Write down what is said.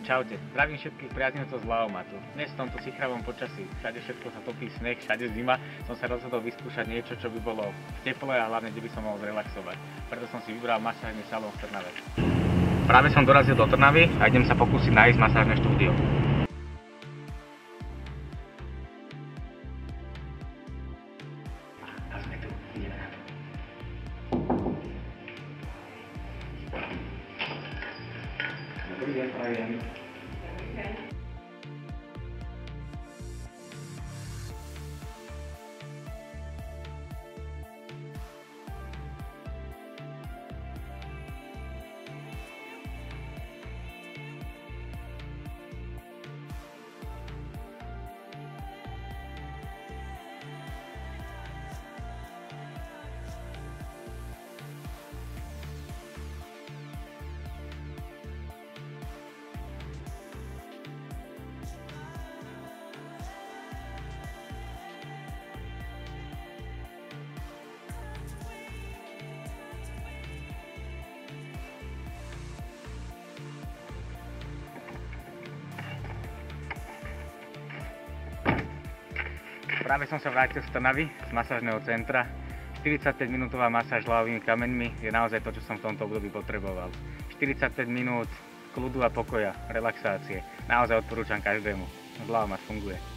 Čaute, zdravím všetkých priaznivcov z Laomatu. Dnes v tomto sichravom počasí, všade všetko sa topí sneh, všade zima, som sa rozhodol vyskúšať niečo, čo by bolo teplé a hlavne, kde by som mohol zrelaxovať. Preto som si vybral masážny salón v Trnave. Práve som dorazil do Trnavy a idem sa pokúsiť nájsť masážne štúdio. A sme tu, ideme na to. Dobrý deň, prajem. Práve som sa vrátil z Trnavy, z masážneho centra. 45-minútová masáž ľavými kameňmi je naozaj to, čo som v tomto období potreboval. 45 minút kľudu a pokoja, relaxácie. Naozaj odporúčam každému. Laomat funguje.